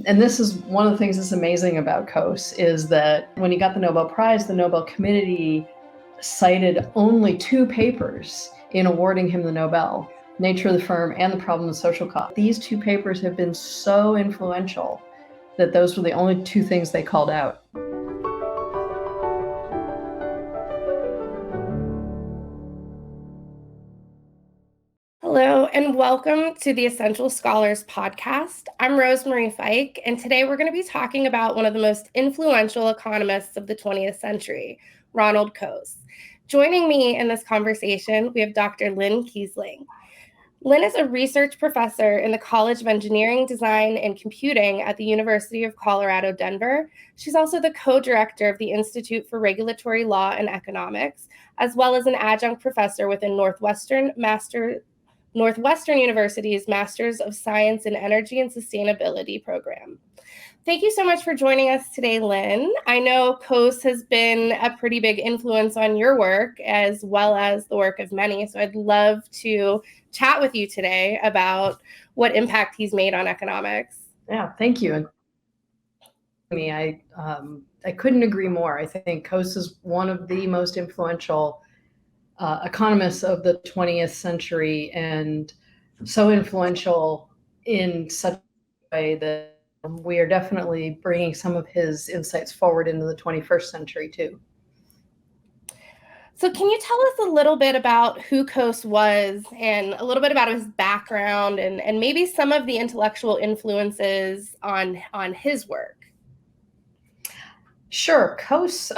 And this is one of the things that's amazing about Coase is that when he got the Nobel Prize, the Nobel Committee cited only 2 papers in awarding him the Nobel: Nature of the Firm and The Problem of Social Cost. These 2 papers have been so influential that those were the only 2 things they called out. Hello, and welcome to the Essential Scholars podcast. I'm Rosemarie Fike, and today we're going to be talking about one of the most influential economists of the 20th century, Ronald Coase. Joining me in this conversation, we have Dr. Lynne Kiesling. Lynne is a research professor in the College of Engineering, Design, and Computing at the University of Colorado, Denver. She's also the co-director of the Institute for Regulatory Law and Economics, as well as an adjunct professor within Northwestern University's Masters of Science in Energy and Sustainability program. Thank you so much for joining us today, Lynne. I know Coase has been a pretty big influence on your work as well as the work of many, so I'd love to chat with you today about what impact he's made on economics. Yeah, thank you. I couldn't agree more. I think Coase is one of the most influential economists of the 20th century, and so influential in such a way that we are definitely bringing some of his insights forward into the 21st century too. So can you tell us a little bit about who Coase was and a little bit about his background and maybe some of the intellectual influences on his work? Sure. Coase,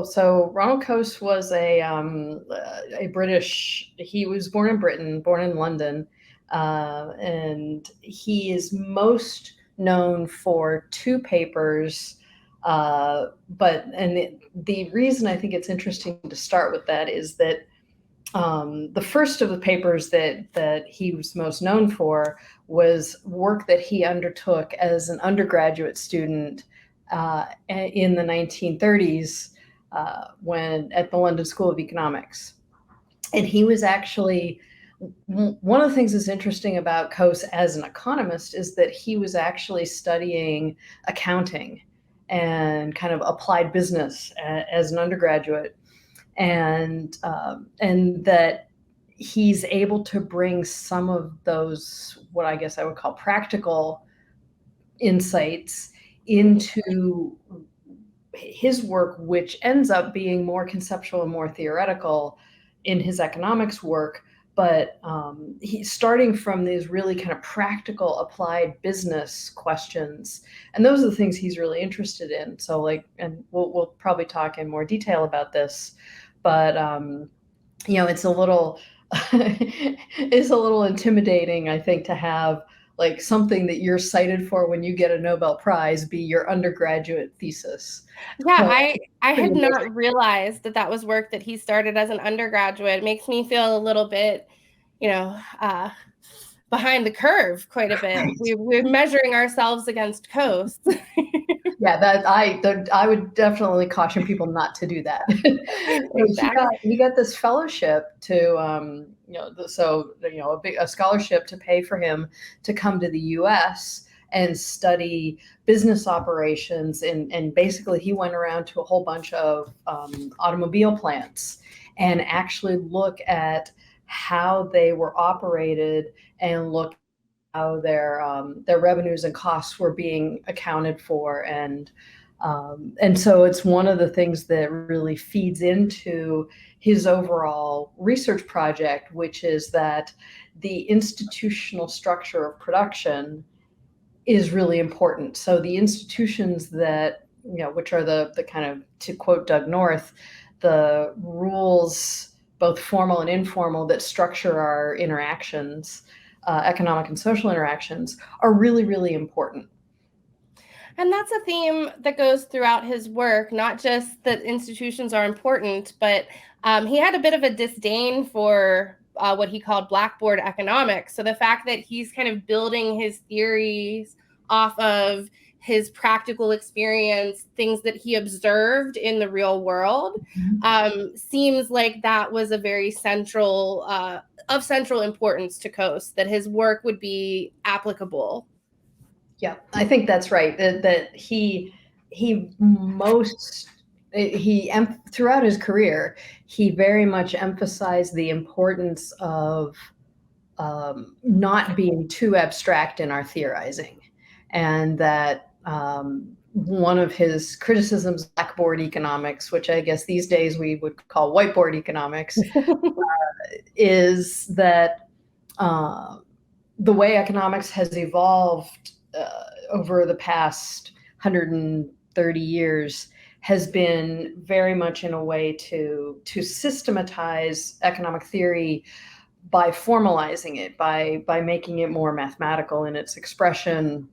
so Ronald Coase was a British, he was born in Britain, born in London, and he is most known for 2 papers, the reason I think it's interesting to start with that is that the first of the papers that he was most known for was work that he undertook as an undergraduate student in the 1930s when at the London School of Economics. And he was actually, one of the things that's interesting about Coase as an economist is that he was actually studying accounting and kind of applied business as an undergraduate, and that he's able to bring some of those, what I guess I would call practical insights, into his work, which ends up being more conceptual and more theoretical in his economics work. But he's starting from these really kind of practical applied business questions. And those are the things he's really interested in. So and we'll probably talk in more detail about this, but it's a little, it's a little intimidating, I think, to have like something that you're cited for when you get a Nobel Prize be your undergraduate thesis. Yeah, I had not realized that was work that he started as an undergraduate. It makes me feel a little bit, behind the curve quite a bit. We're measuring ourselves against Coase. Yeah, I would definitely caution people not to do that. Exactly. He got this fellowship to, a scholarship to pay for him to come to the U.S. and study business operations. And basically he went around to a whole bunch of automobile plants and actually look at how they were operated and look how their revenues and costs were being accounted for. And so it's one of the things that really feeds into his overall research project, which is that the institutional structure of production is really important. So the institutions that, which are the kind of, to quote Doug North, the rules, both formal and informal, that structure our interactions, economic and social interactions, are really, really important. And that's a theme that goes throughout his work, not just that institutions are important, but he had a bit of a disdain for what he called blackboard economics. So the fact that he's kind of building his theories off of his practical experience, things that he observed in the real world, seems like that was a very central importance to Coase, that his work would be applicable. Yeah, I think that's right. That throughout his career, he very much emphasized the importance of not being too abstract in our theorizing, and that one of his criticisms of blackboard economics, which I guess these days we would call whiteboard economics, is that the way economics has evolved over the past 130 years has been very much in a way to systematize economic theory by formalizing it, by making it more mathematical in its expression.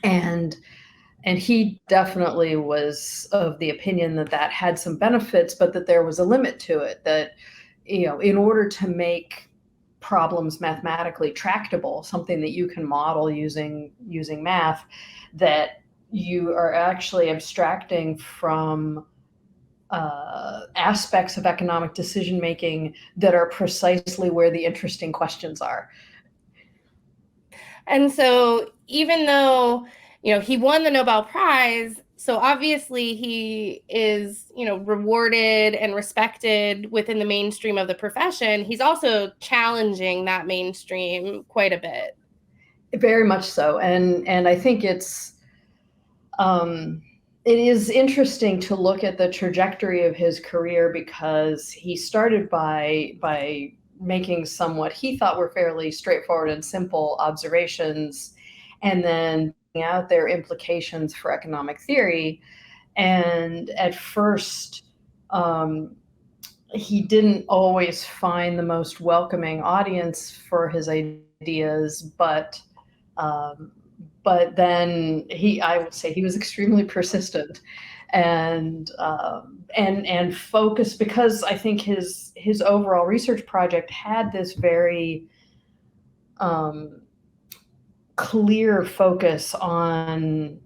And he definitely was of the opinion that that had some benefits, but that there was a limit to it, that, you know, in order to make problems mathematically tractable, something that you can model using math, that you are actually abstracting from aspects of economic decision making that are precisely where the interesting questions are. And so even though, you know, he won the Nobel Prize, so obviously he is, you know, rewarded and respected within the mainstream of the profession, he's also challenging that mainstream quite a bit. Very much so. And I think it is interesting to look at the trajectory of his career, because he started by making some what he thought were fairly straightforward and simple observations, and then out their implications for economic theory. And at first, he didn't always find the most welcoming audience for his ideas, but then I would say he was extremely persistent and focused, because I think his overall research project had this very clear focus on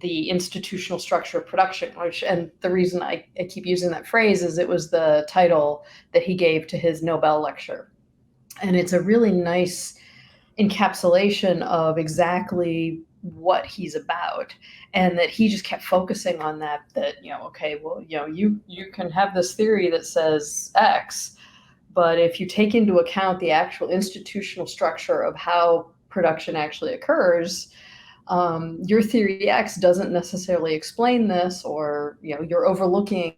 the institutional structure of production, and the reason I keep using that phrase is it was the title that he gave to his Nobel lecture. And it's a really nice encapsulation of exactly what he's about, and that he just kept focusing on that, you know, okay, well, you know, you can have this theory that says X, but if you take into account the actual institutional structure of how production actually occurs, your theory X doesn't necessarily explain this, or, you know, you're overlooking,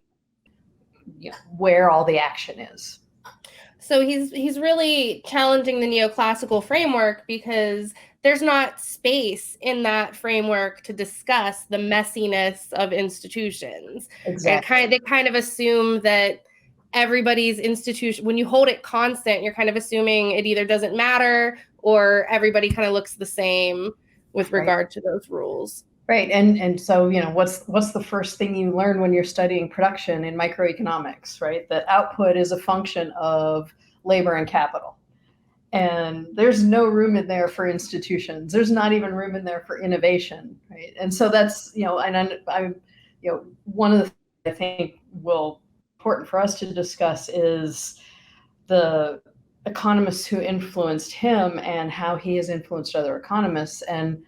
you know, where all the action is. So he's really challenging the neoclassical framework, because there's not space in that framework to discuss the messiness of institutions. Exactly. They kind of assume that everybody's institution, when you hold it constant, you're kind of assuming it either doesn't matter or everybody kind of looks the same with regard to those rules. Right. And so, you know, what's the first thing you learn when you're studying production in microeconomics, right? That output is a function of labor and capital. And there's no room in there for institutions. There's not even room in there for innovation, right? And so that's, you know, and I'm, you know, one of the things I think will important for us to discuss is the economists who influenced him and how he has influenced other economists. And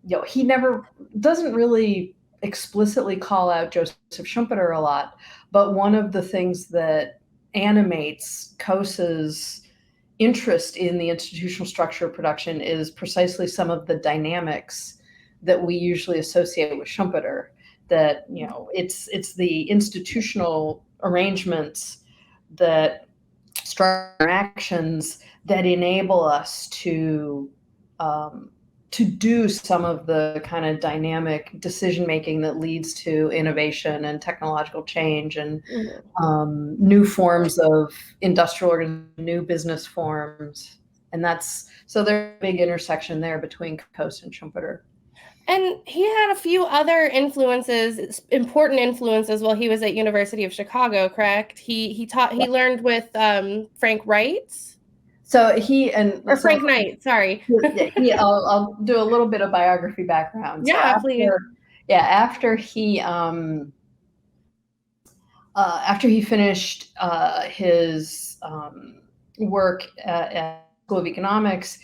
you know, he never doesn't really explicitly call out Joseph Schumpeter a lot, but one of the things that animates Coase's interest in the institutional structure of production is precisely some of the dynamics that we usually associate with Schumpeter. That, you know, it's the institutional arrangements that structure actions that enable us to do some of the kind of dynamic decision making that leads to innovation and technological change and new forms of industrial, new business forms. And so there's a big intersection there between Coase and Schumpeter. And he had a few other influences, important influences, while he was at University of Chicago, correct? He learned with Frank Wright. So Frank Knight, sorry. I'll do a little bit of biography background. Yeah, please. After he finished his work at School of Economics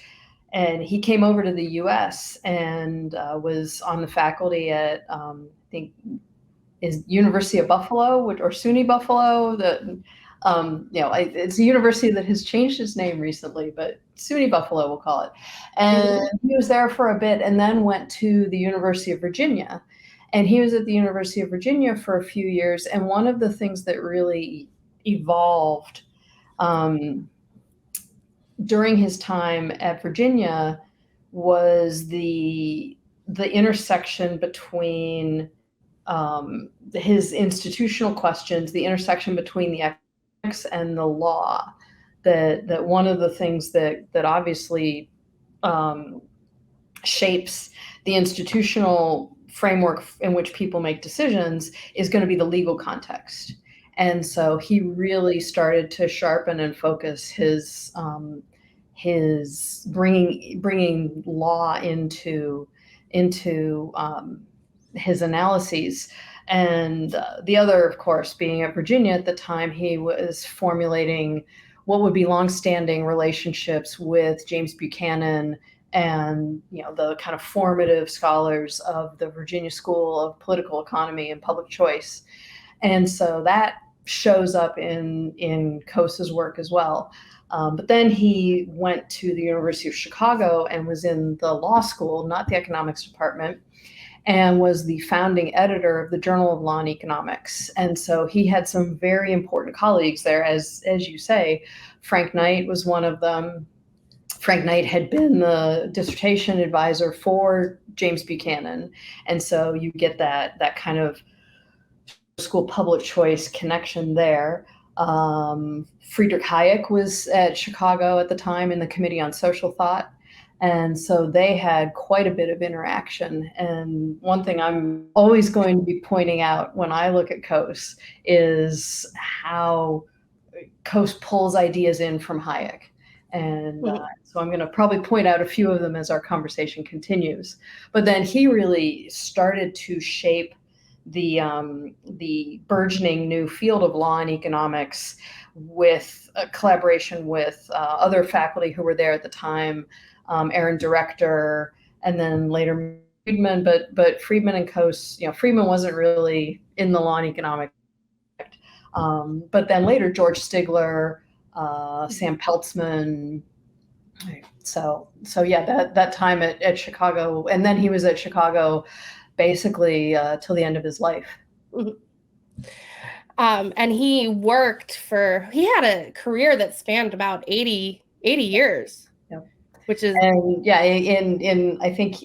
And he came over to the U.S. and was on the faculty at, I think, is University of Buffalo or SUNY Buffalo. It's a university that has changed its name recently, but SUNY Buffalo, we'll call it. And he was there for a bit and then went to the University of Virginia. And he was at the University of Virginia for a few years. And one of the things that really evolved during his time at Virginia was the intersection between his institutional questions, the intersection between the economics and the law. That one of the things that obviously shapes the institutional framework in which people make decisions is going to be the legal context. And so he really started to sharpen and focus his bringing law into his analyses. And the other, of course, being at Virginia at the time, he was formulating what would be longstanding relationships with James Buchanan and the kind of formative scholars of the Virginia School of Political Economy and Public Choice. And so that shows up in Coase's work as well. But then he went to the University of Chicago and was in the law school, not the economics department, and was the founding editor of the Journal of Law and Economics. And so he had some very important colleagues there, as you say. Frank Knight was one of them. Frank Knight had been the dissertation advisor for James Buchanan. And so you get that kind of school public choice connection there. Friedrich Hayek was at Chicago at the time in the Committee on Social Thought. And so they had quite a bit of interaction. And one thing I'm always going to be pointing out when I look at Coase is how Coase pulls ideas in from Hayek. And so I'm going to probably point out a few of them as our conversation continues. But then he really started to shape the burgeoning new field of law and economics with a collaboration with other faculty who were there at the time, Aaron Director, and then later Friedman. But Friedman and Coase, Friedman wasn't really in the law and economics. But then later George Stigler, Sam Peltzman. So yeah, that time at Chicago, and then he was at Chicago basically till the end of his life. And he had a career that spanned about 80 years. Yep. Which is, and yeah, in I think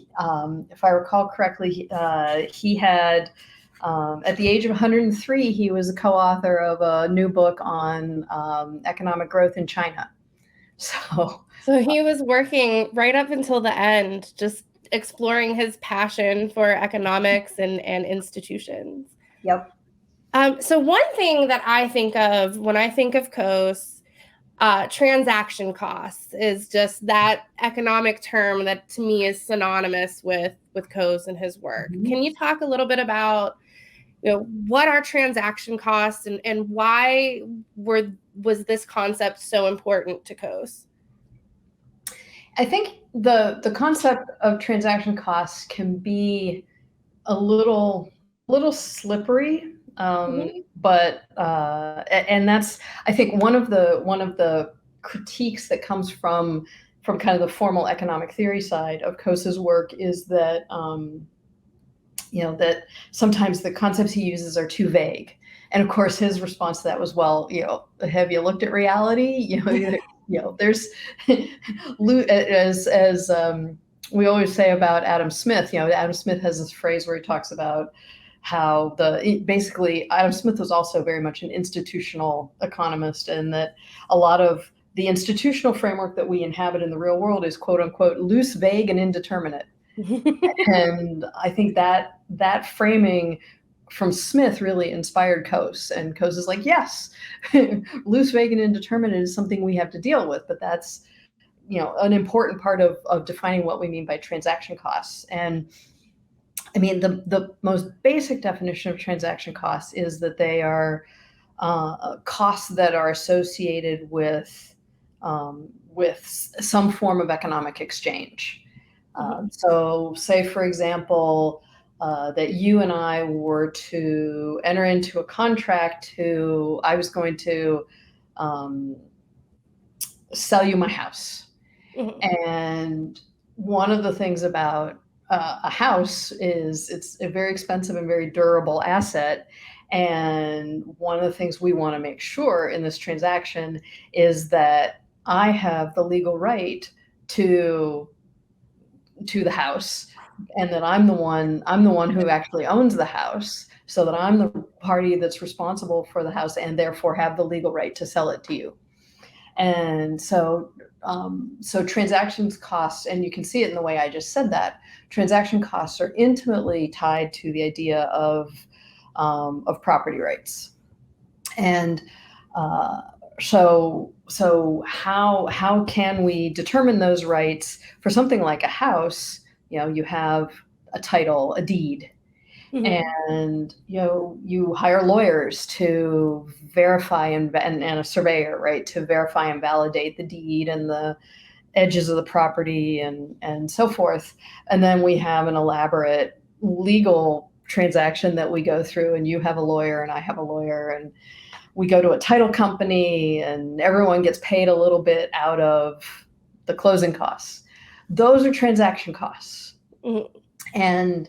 if I recall correctly, he had at the age of 103, he was a co-author of a new book on economic growth in China. So he was working right up until the end, just exploring his passion for economics and institutions. Yep. So one thing that I think of when I think of Coase, transaction costs is just that economic term that to me is synonymous with Coase and his work. Mm-hmm. Can you talk a little bit about what are transaction costs and why was this concept so important to Coase? I think the concept of transaction costs can be a little slippery, but and that's, I think, one of the critiques that comes from kind of the formal economic theory side of Coase's work is that that sometimes the concepts he uses are too vague. And of course, his response to that was, well, have you looked at reality? There's as we always say about Adam Smith. Adam Smith has this phrase where he talks about how basically Adam Smith was also very much an institutional economist, and that a lot of the institutional framework that we inhabit in the real world is quote unquote loose, vague, and indeterminate. And I think that framing from Smith really inspired Coase, and Coase is like, yes, loose, vague, and indeterminate is something we have to deal with, but that's an important part of defining what we mean by transaction costs. And I mean, the most basic definition of transaction costs is that they are costs that are associated with with some form of economic exchange. So say, for example, that you and I were to enter into a contract I was going to sell you my house. And one of the things about a house is it's a very expensive and very durable asset. And one of the things we want to make sure in this transaction is that I have the legal right to the house, and that I'm the one who actually owns the house, so that I'm the party that's responsible for the house and therefore have the legal right to sell it to you. And so transactions costs, and you can see it in the way I just said that, transaction costs are intimately tied to the idea of property rights. And so how can we determine those rights for something like a house? You have a title, a deed, and you hire lawyers to verify and a surveyor, right, to verify and validate the deed and the edges of the property and so forth. And then we have an elaborate legal transaction that we go through, and you have a lawyer and I have a lawyer, and we go to a title company, and everyone gets paid a little bit out of the closing costs. Those are transaction costs. And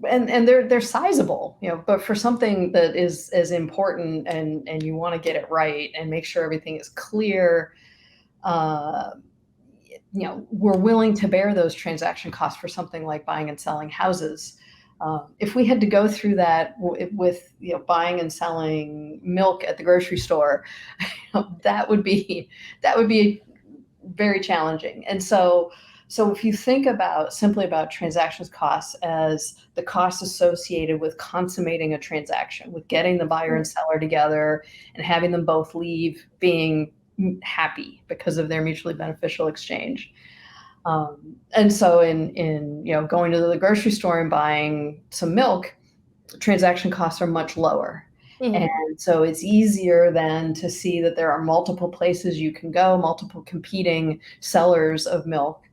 they're sizable, but for something that is as important, and you want to get it right and make sure everything is clear, we're willing to bear those transaction costs for something like buying and selling houses. If we had to go through that with buying and selling milk at the grocery store, that would be very challenging. And so if you think simply about transactions costs as the costs associated with consummating a transaction, with getting the buyer and seller together and having them both leave being happy because of their mutually beneficial exchange. And so in going to the grocery store and buying some milk, transaction costs are much lower. And so it's easier then to see that there are multiple places you can go, multiple competing sellers of milk.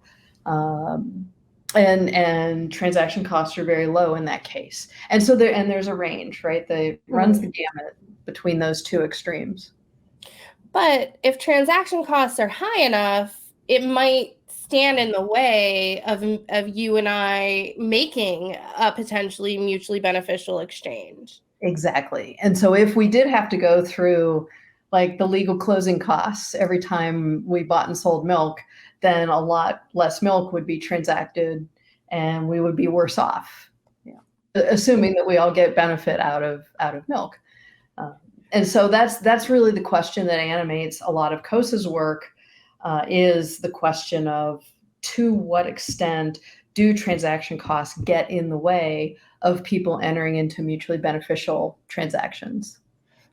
And transaction costs are very low in that case. And so there's a range, right? That runs the gamut between those two extremes. But if transaction costs are high enough, it might stand in the way of you and I making a potentially mutually beneficial exchange. Exactly. And so if we did have to go through like the legal closing costs every time we bought and sold milk, then a lot less milk would be transacted and we would be worse off, assuming that we all get benefit out of milk. And so that's really the question that animates a lot of Coase's work, is the question of, to what extent do transaction costs get in the way of people entering into mutually beneficial transactions?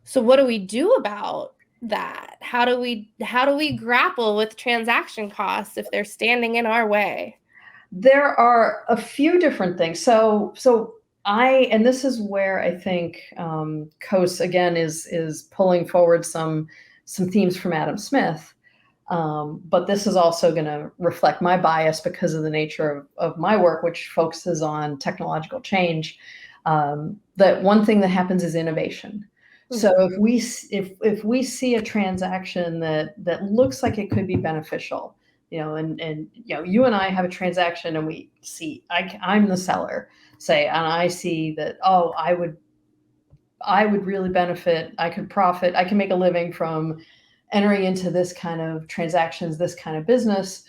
So what do we do about that? How do we grapple with transaction costs if they're standing in our way? There are a few different things. And this is where I think Coase again is pulling forward some themes from Adam Smith. But this is also going to reflect my bias because of the nature of my work, which focuses on technological change. That one thing that happens is innovation. So if we see a transaction that looks like it could be beneficial, and you and I have a transaction, and we see I'm the seller, say, and I see that, I would really benefit, I could profit, I can make a living from entering into this kind of transactions, this kind of business,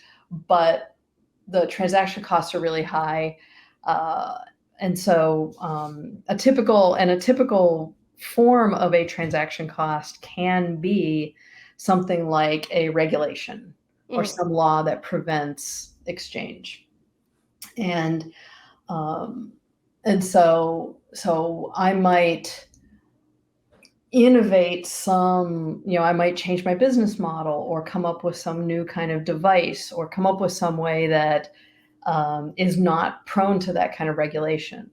but the transaction costs are really high. And so a typical form of a transaction cost can be something like a regulation or some law that prevents exchange. And so I might innovate I might change my business model, or come up with some new kind of device, or come up with some way that is not prone to that kind of regulation.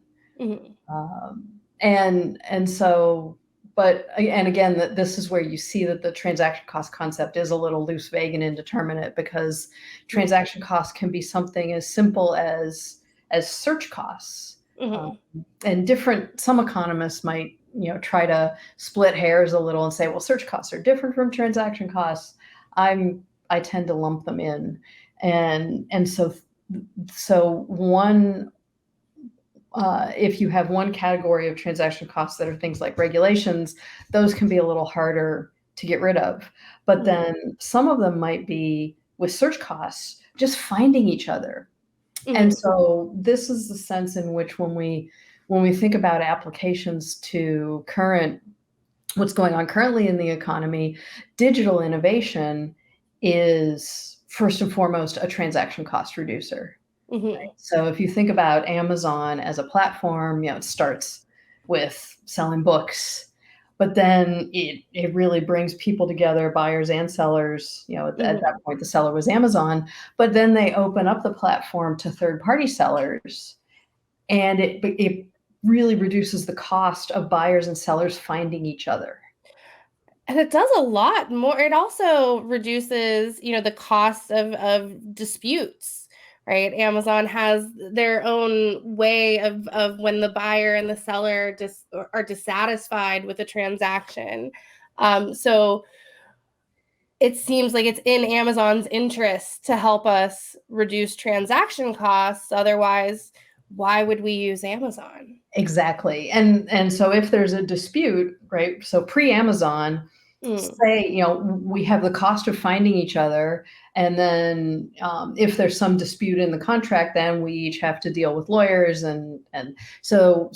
And so, and again, this is where you see that the transaction cost concept is a little loose, vague, and indeterminate, because transaction costs can be something as simple as search costs. Mm-hmm. And some economists might, try to split hairs a little and say, well, search costs are different from transaction costs. I tend to lump them in. And so one, if you have one category of transaction costs that are things like regulations, those can be a little harder to get rid of. But then some of them might be, with search costs, just finding each other. And so this is the sense in which when we think about applications to what's going on currently in the economy, digital innovation is first and foremost a transaction cost reducer. Mm-hmm. So if you think about Amazon as a platform, it starts with selling books, but then it really brings people together, buyers and sellers. At that point, the seller was Amazon, but then they open up the platform to third-party sellers, and it really reduces the cost of buyers and sellers finding each other. And it does a lot more. It also reduces, the cost of disputes, right? Amazon has their own way of when the buyer and the seller are dissatisfied with a transaction. So it seems like it's in Amazon's interest to help us reduce transaction costs. Otherwise, why would we use Amazon? Exactly. And so if there's a dispute, right? So pre-Amazon, say, we have the cost of finding each other. And then if there's some dispute in the contract, then we each have to deal with lawyers. And so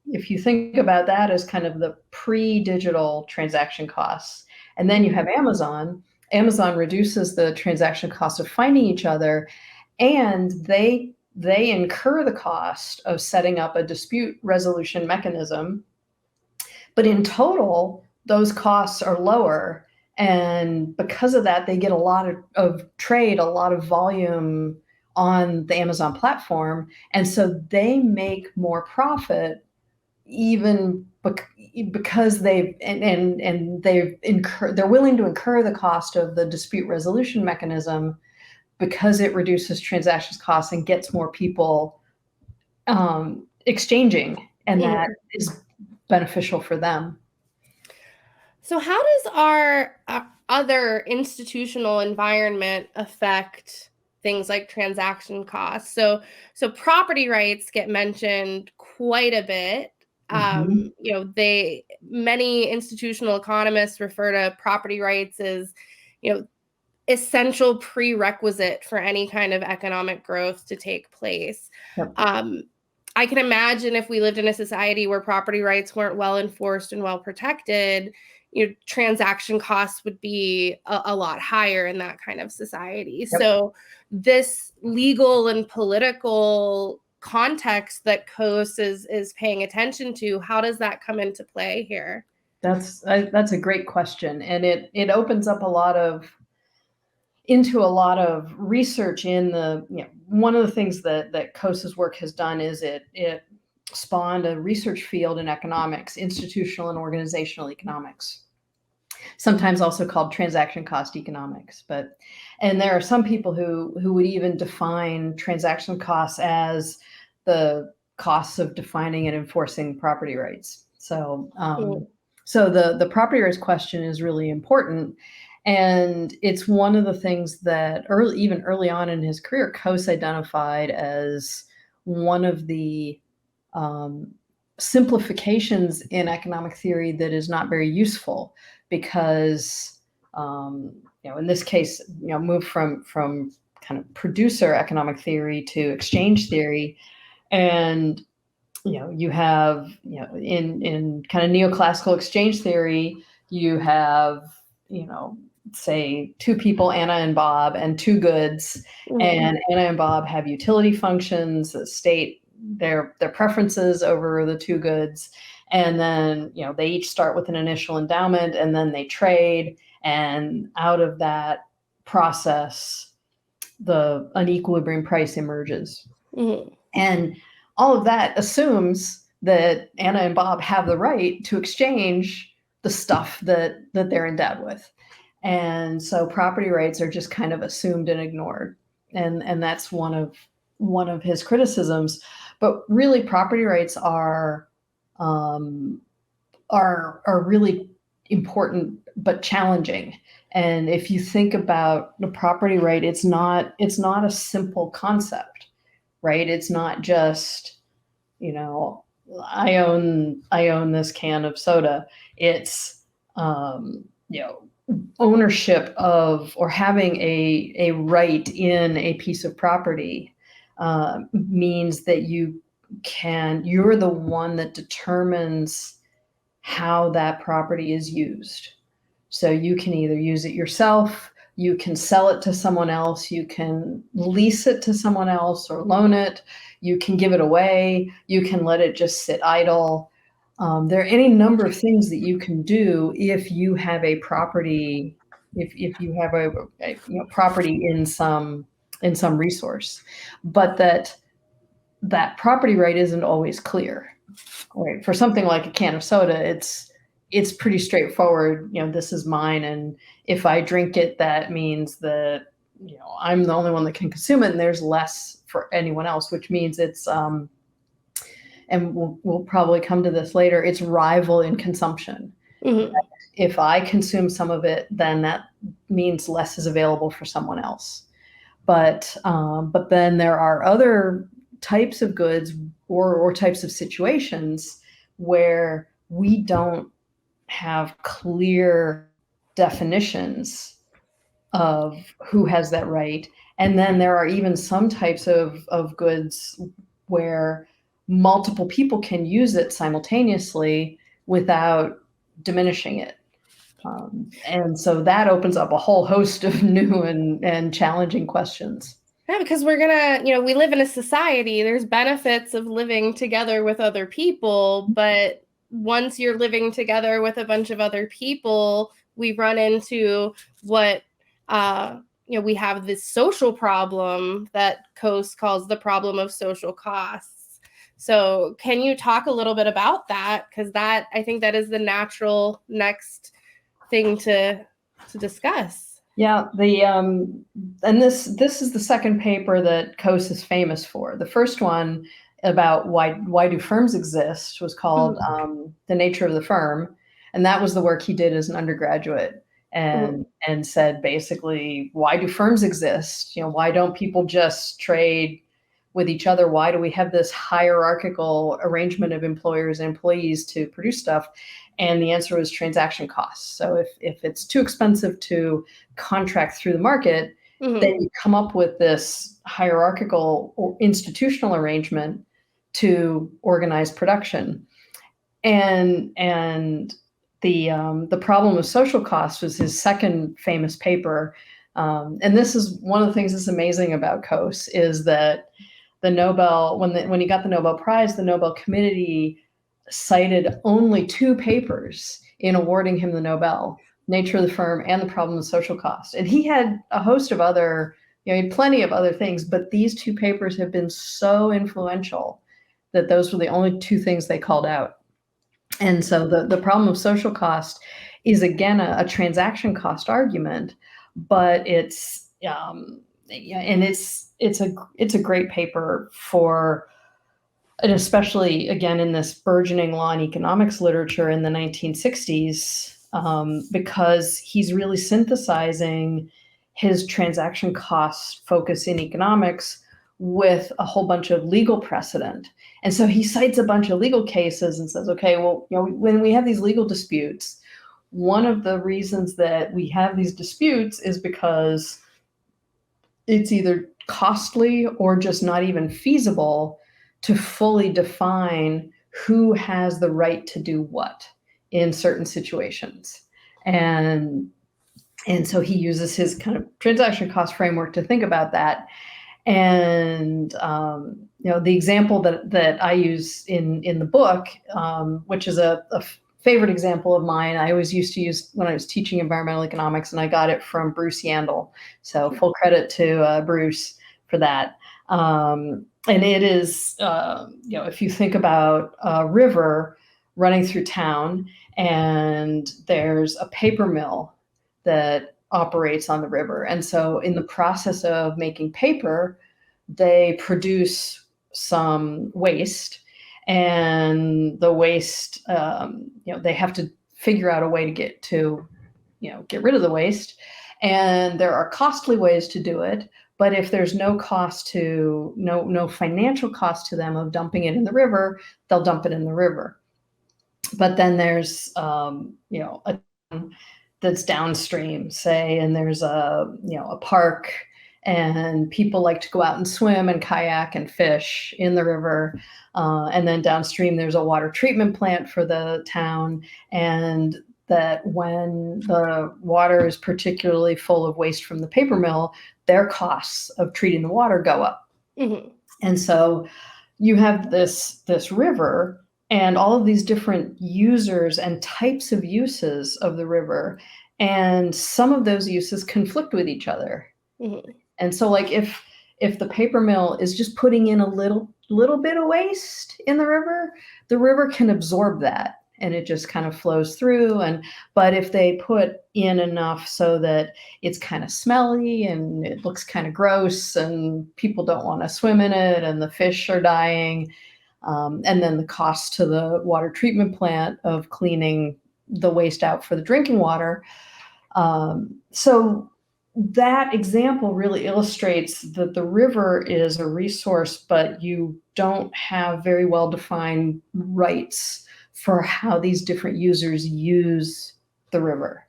if you think about that as kind of the pre-digital transaction costs, and then you have Amazon reduces the transaction cost of finding each other, and they incur the cost of setting up a dispute resolution mechanism. But in total, those costs are lower. And because of that, they get a lot of trade, a lot of volume on the Amazon platform. And so they make more profit, even because they're willing to incur the cost of the dispute resolution mechanism, because it reduces transactions costs and gets more people exchanging, and that is beneficial for them. So how does our other institutional environment affect things like transaction costs? So property rights get mentioned quite a bit. Many institutional economists refer to property rights as, essential prerequisite for any kind of economic growth to take place. Yep. I can imagine if we lived in a society where property rights weren't well enforced and well protected, transaction costs would be a lot higher in that kind of society. Yep. So this legal and political context that Coase is paying attention to, how does that come into play here? That's a great question, and it opens up into a lot of research in one of the things that Coase's work has done is it spawned a research field in economics, institutional and organizational economics, sometimes also called transaction cost economics. And there are some people who would even define transaction costs as the costs of defining and enforcing property rights. So the property rights question is really important. And it's one of the things that even early on in his career, Coase identified as one of the simplifications in economic theory that is not very useful, because in this case, moved from kind of producer economic theory to exchange theory. And you have in kind of neoclassical exchange theory, you have say two people, Anna and Bob, and two goods. And Anna and Bob have utility functions that state their preferences over the two goods. And then, they each start with an initial endowment, and then they trade. And out of that process, an equilibrium price emerges. And all of that assumes that Anna and Bob have the right to exchange the stuff that they're endowed with. And so property rights are just kind of assumed and ignored. And that's one of his criticisms. But really, property rights are really important but challenging. And if you think about the property right, it's not a simple concept, right? It's not just, I own this can of soda. It's ownership of, or having a right in a piece of property means that you're the one that determines how that property is used. So you can either use it yourself, you can sell it to someone else, you can lease it to someone else or loan it, you can give it away, you can let it just sit idle. There are any number of things that you can do if you have a property, if you have a property in some resource, but that property right isn't always clear. Right. For something like a can of soda, it's pretty straightforward. This is mine, and if I drink it, that means that I'm the only one that can consume it, and there's less for anyone else, which means it's and we'll probably come to this later, it's rival in consumption. Mm-hmm. If I consume some of it, then that means less is available for someone else. But then there are other types of goods or types of situations where we don't have clear definitions of who has that right. And then there are even some types of goods where multiple people can use it simultaneously without diminishing it. And so that opens up a whole host of new and challenging questions. Yeah, because we're gonna, we live in a society, there's benefits of living together with other people, but once you're living together with a bunch of other people, we run into what, we have this social problem that Coase calls the problem of social costs. So can you talk a little bit about that? Because I think that is the natural next thing to discuss. Yeah, and this is the second paper that Coase is famous for. The first one about why do firms exist was called The Nature of the Firm, and that was the work he did as an undergraduate, and said basically, why do firms exist? Why don't people just trade with each other? Why do we have this hierarchical arrangement of employers and employees to produce stuff? And the answer was transaction costs. So if it's too expensive to contract through the market, then you come up with this hierarchical or institutional arrangement to organize production. And the problem of social costs was his second famous paper. And this is one of the things that's amazing about Coase, is that the Nobel, when he got the Nobel Prize, the Nobel Committee cited only two papers in awarding him the Nobel: Nature of the Firm and The Problem of Social Cost. And he had a host of other, he had plenty of other things, but these two papers have been so influential that those were the only two things they called out. And so the problem of social cost is, again, a transaction cost argument, but it's and it's a great paper for, and especially again in this burgeoning law and economics literature in the 1960s, because he's really synthesizing his transaction cost focus in economics with a whole bunch of legal precedent. And so he cites a bunch of legal cases and says, okay, well, when we have these legal disputes, one of the reasons that we have these disputes is because it's either costly or just not even feasible to fully define who has the right to do what in certain situations. And so he uses his kind of transaction cost framework to think about that. And the example that I use in the book, which is a favorite example of mine, I always used to use when I was teaching environmental economics, and I got it from Bruce Yandel. So full credit to Bruce for that. and it is, if you think about a river running through town and there's a paper mill that operates on the river. And so in the process of making paper, they produce some waste, and the waste, they have to figure out a way to get rid of the waste. And there are costly ways to do it. But if there's no financial cost to them of dumping it in the river, they'll dump it in the river. But then there's, a that's downstream, say, and there's a park, and people like to go out and swim and kayak and fish in the river. And then downstream, there's a water treatment plant for the town, and that when the water is particularly full of waste from the paper mill, their costs of treating the water go up. Mm-hmm. And so you have this river and all of these different users and types of uses of the river. And some of those uses conflict with each other. Mm-hmm. And so like if the paper mill is just putting in a little bit of waste in the river can absorb that, and it just kind of flows through. But if they put in enough so that it's kind of smelly and it looks kind of gross and people don't want to swim in it and the fish are dying, and then the cost to the water treatment plant of cleaning the waste out for the drinking water. So that example really illustrates that the river is a resource, but you don't have very well-defined rights for how these different users use the river.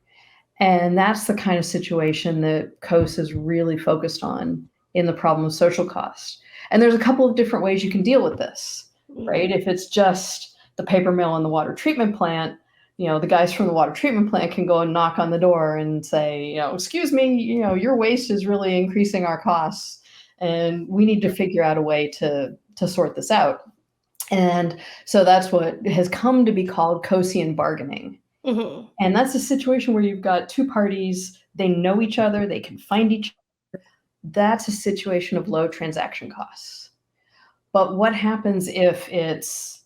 And that's the kind of situation that Coase is really focused on in the problem of social cost. And there's a couple of different ways you can deal with this, right? If it's just the paper mill and the water treatment plant, the guys from the water treatment plant can go and knock on the door and say, excuse me, your waste is really increasing our costs, and we need to figure out a way to sort this out. And so that's what has come to be called Coasean bargaining. Mm-hmm. And that's a situation where you've got two parties, they know each other, they can find each other. That's a situation of low transaction costs. But what happens if it's,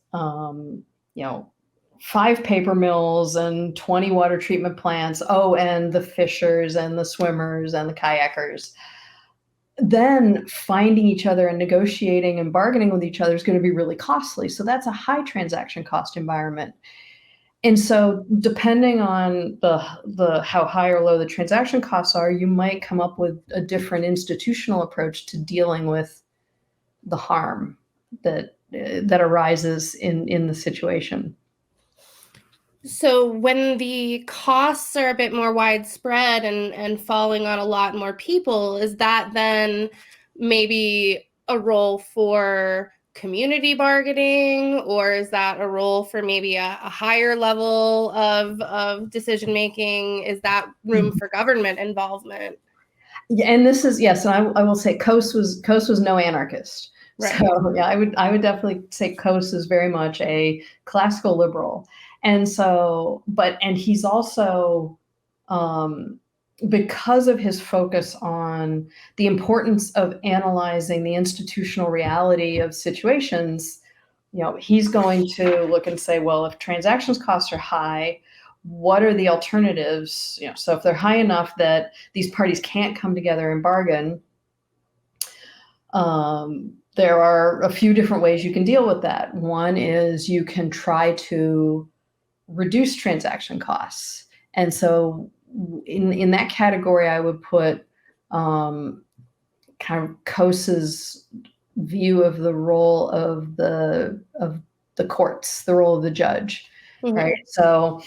5 paper mills and 20 water treatment plants, and the fishers and the swimmers and the kayakers? Then finding each other and negotiating and bargaining with each other is going to be really costly. So that's a high transaction cost environment. And so depending on the how high or low the transaction costs are, you might come up with a different institutional approach to dealing with the harm that arises in the situation. So when the costs are a bit more widespread and falling on a lot more people, is that then maybe a role for community bargaining, or is that a role for maybe a higher level of decision making? Is that room for government involvement? Yeah, and this is, yes, and I will say Coase was no anarchist. Right. So yeah, I would definitely say Coase is very much a classical liberal. And so, and he's also, because of his focus on the importance of analyzing the institutional reality of situations, he's going to look and say, well, if transactions costs are high, what are the alternatives? So if they're high enough that these parties can't come together and bargain, there are a few different ways you can deal with that. One is you can try to reduce transaction costs. And so in that category, I would put kind of Coase's view of the role of the courts, the role of the judge, Mm-hmm. right? So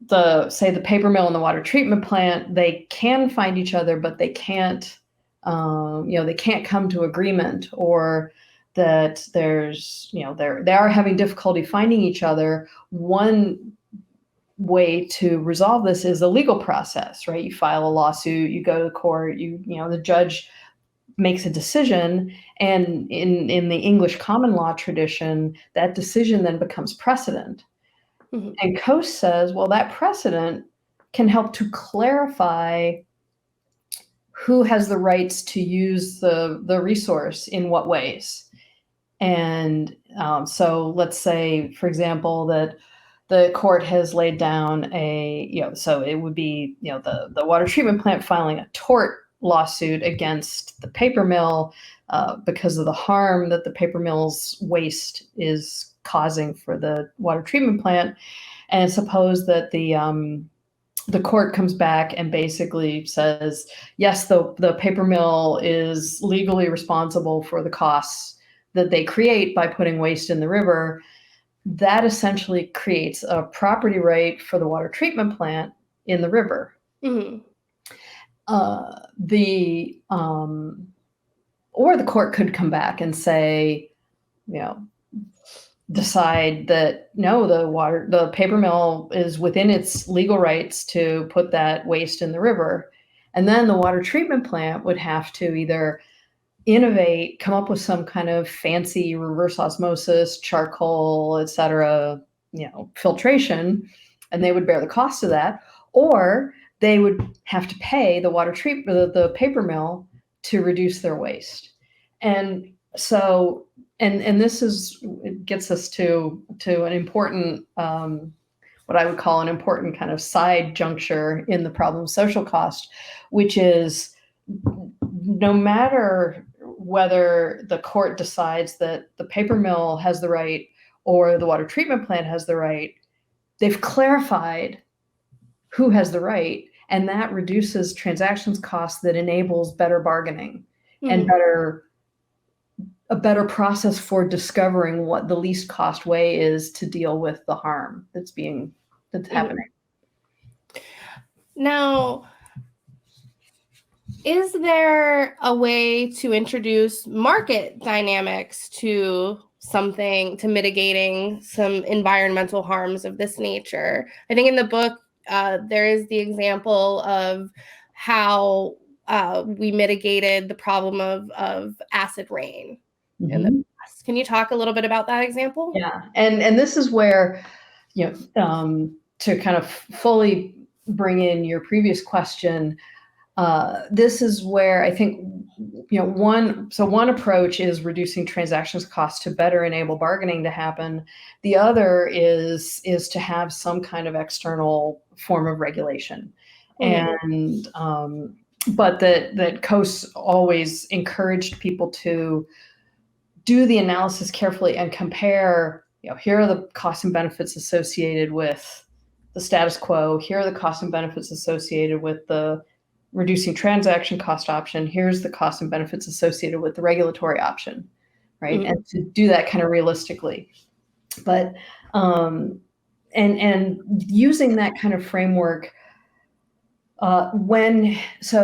the paper mill and the water treatment plant, they can find each other, but they can't, they can't come to agreement, or that there's, they are having difficulty finding each other. One way to resolve this is a legal process, right? You file a lawsuit, you go to court, the judge makes a decision, and in the English common law tradition, that decision then becomes precedent. Mm-hmm. And Coase says, well, that precedent can help to clarify who has the rights to use the resource in what ways. And so let's say, for example, that the court has laid down so it would be, the water treatment plant filing a tort lawsuit against the paper mill because of the harm that the paper mill's waste is causing for the water treatment plant. And suppose that the court comes back and basically says, yes, the paper mill is legally responsible for the costs that they create by putting waste in the river. That essentially creates a property right for the water treatment plant in the river. Mm-hmm. Or the court could come back and say, decide that no, the paper mill is within its legal rights to put that waste in the river. And then the water treatment plant would have to either innovate, come up with some kind of fancy reverse osmosis, charcoal, et cetera, filtration, and they would bear the cost of that, or they would have to pay the paper mill to reduce their waste. And so, and this it gets us to an important, what I would call an important kind of side juncture in the problem of social cost, which is no matter whether the court decides that the paper mill has the right or the water treatment plant has the right, they've clarified who has the right, and that reduces transactions costs that enables better bargaining and a better process for discovering what the least cost way is to deal with the harm that's happening. Now, is there a way to introduce market dynamics to mitigating some environmental harms of this nature? I think in the book, there is the example of how we mitigated the problem of acid rain in the past. Can you talk a little bit about that example? Yeah, and this is where, to kind of fully bring in your previous question, this is where I think, one approach is reducing transactions costs to better enable bargaining to happen. The other is to have some kind of external form of regulation. And but that Coase always encouraged people to do the analysis carefully and compare, here are the costs and benefits associated with the status quo. Here are the costs and benefits associated with the reducing transaction cost option. Here's the costs and benefits associated with the regulatory option, right? And to do that kind of realistically. But, and using that kind of framework, so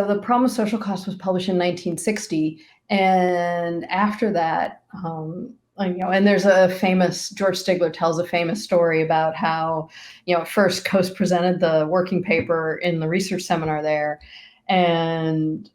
the Problem of Social Cost was published in 1960, and after that, and there's George Stigler tells a famous story about how, at first Coase presented the working paper in the research seminar there, and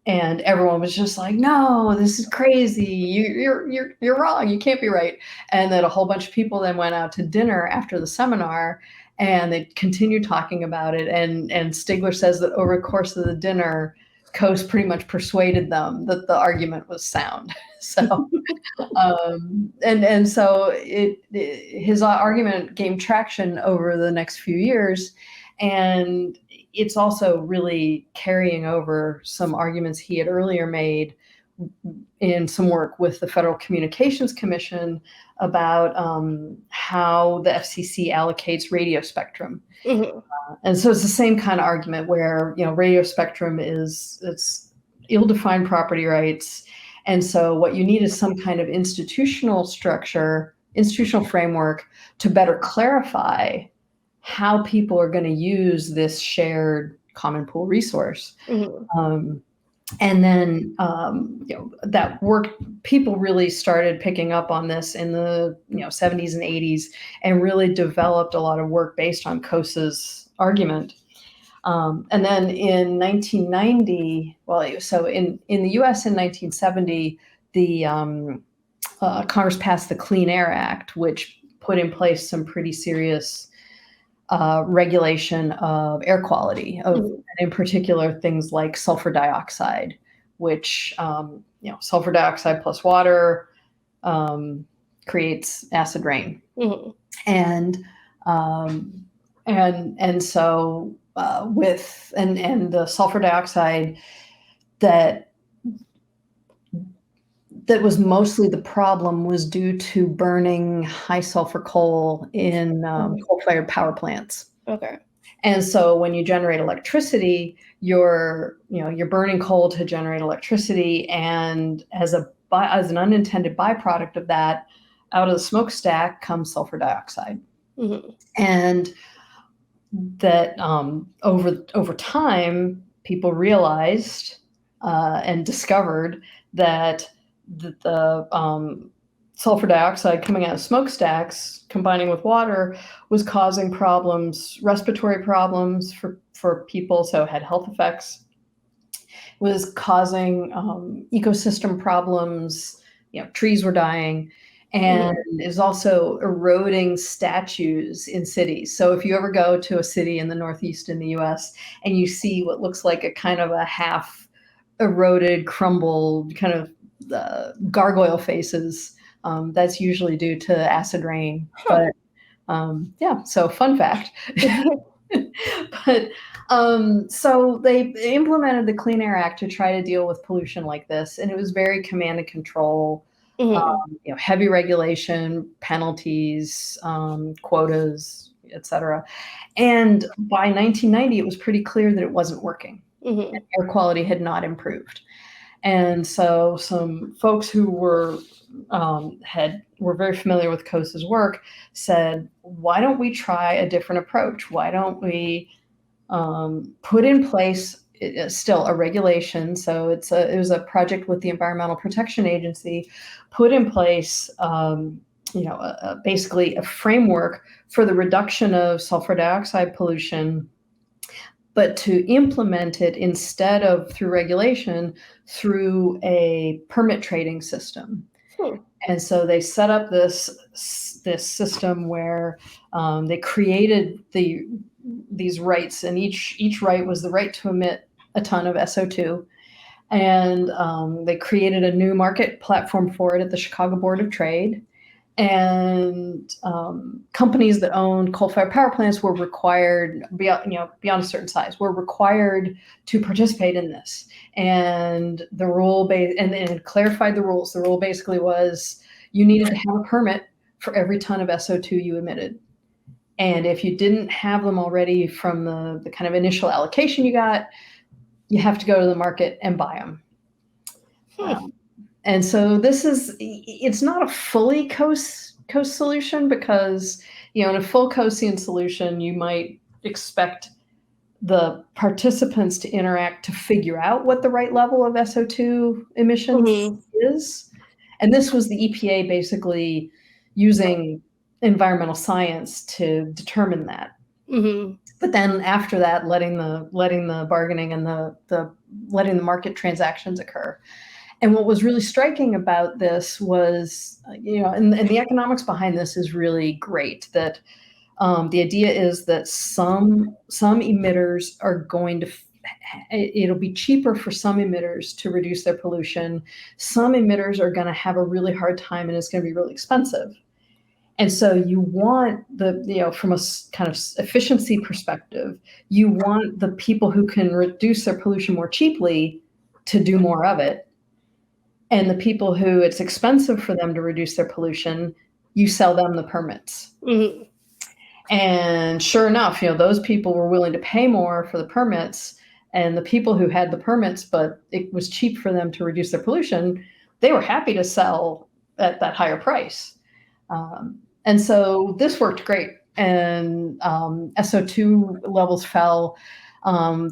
everyone was just like, no, this is crazy. You're wrong. You can't be right. And then a whole bunch of people then went out to dinner after the seminar, and they continued talking about it. And Stigler says that over the course of the dinner, Coase pretty much persuaded them that the argument was sound. So, so his argument gained traction over the next few years, and it's also really carrying over some arguments he had earlier made in some work with the Federal Communications Commission about how the FCC allocates radio spectrum. And so it's the same kind of argument where, radio spectrum it's ill-defined property rights. And so what you need is some kind of institutional structure, institutional framework to better clarify how people are going to use this shared common pool resource. And then, that work, people really started picking up on this in the 70s and 80s, and really developed a lot of work based on Coase's argument. And then in 1990, so in the US in 1970, the Congress passed the Clean Air Act, which put in place some pretty serious regulation of air quality, and in particular things like sulfur dioxide, which sulfur dioxide plus water creates acid rain. Mm-hmm. And so with the sulfur dioxide that was mostly the problem was due to burning high sulfur coal in coal-fired power plants. Okay. And so when you generate electricity, you're burning coal to generate electricity, and as an unintended byproduct of that, out of the smokestack comes sulfur dioxide. Mm-hmm. And that over time, people realized and discovered that the sulfur dioxide coming out of smokestacks combining with water was causing problems, respiratory problems for people, so it had health effects, was causing ecosystem problems, trees were dying, and is also eroding statues in cities. So if you ever go to a city in the Northeast in the US and you see what looks like a kind of a half eroded, crumbled kind of gargoyle faces, that's usually due to acid rain. Huh. But so fun fact. But so they implemented the Clean Air Act to try to deal with pollution like this, and it was very command and control, heavy regulation, penalties, quotas, etc. And by 1990, it was pretty clear that it wasn't working. Mm-hmm. Air quality had not improved. And so some folks who were very familiar with Coase's work said, why don't we try a different approach? Why don't we put in place still a regulation? So it was a project with the Environmental Protection Agency, put in place basically a framework for the reduction of sulfur dioxide pollution, but to implement it instead of through regulation, through a permit trading system. And so they set up this system where they created these rights, and each right was the right to emit a ton of SO2. And they created a new market platform for it at the Chicago Board of Trade. And companies that owned coal-fired power plants were required, beyond a certain size, were required to participate in this. And the rule and clarified the rules. The rule basically was you needed to have a permit for every ton of SO2 you emitted. And if you didn't have them already from the kind of initial allocation you got, you have to go to the market and buy them. And so it's not a fully Coase solution, because, in a full Coasean solution, you might expect the participants to interact to figure out what the right level of SO2 emissions is. And this was the EPA basically using environmental science to determine that. But then after that, letting the bargaining and letting the market transactions occur. And what was really striking about this was, and the economics behind this is really great, that the idea is that some emitters are going to, it'll be cheaper for some emitters to reduce their pollution. Some emitters are going to have a really hard time, and it's going to be really expensive. And so you want from a kind of efficiency perspective, you want the people who can reduce their pollution more cheaply to do more of it. And the people who it's expensive for them to reduce their pollution, you sell them the permits. And sure enough, those people were willing to pay more for the permits, and the people who had the permits, but it was cheap for them to reduce their pollution, they were happy to sell at that higher price. And so this worked great. And SO2 levels fell.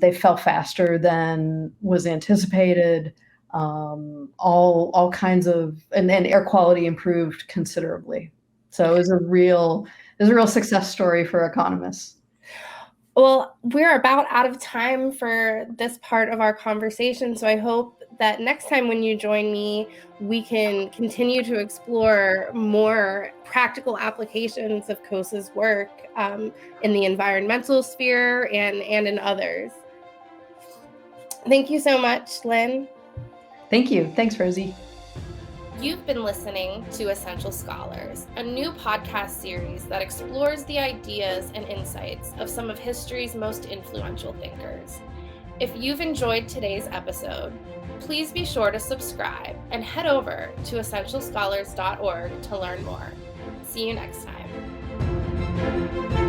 They fell faster than was anticipated. All kinds of, and air quality improved considerably. So it was a real success story for economists. Well, we're about out of time for this part of our conversation, so I hope that next time when you join me, we can continue to explore more practical applications of Coase's work in the environmental sphere and in others. Thank you so much, Lynne. Thank you. Thanks, Rosie. You've been listening to Essential Scholars, a new podcast series that explores the ideas and insights of some of history's most influential thinkers. If you've enjoyed today's episode, please be sure to subscribe and head over to essentialscholars.org to learn more. See you next time.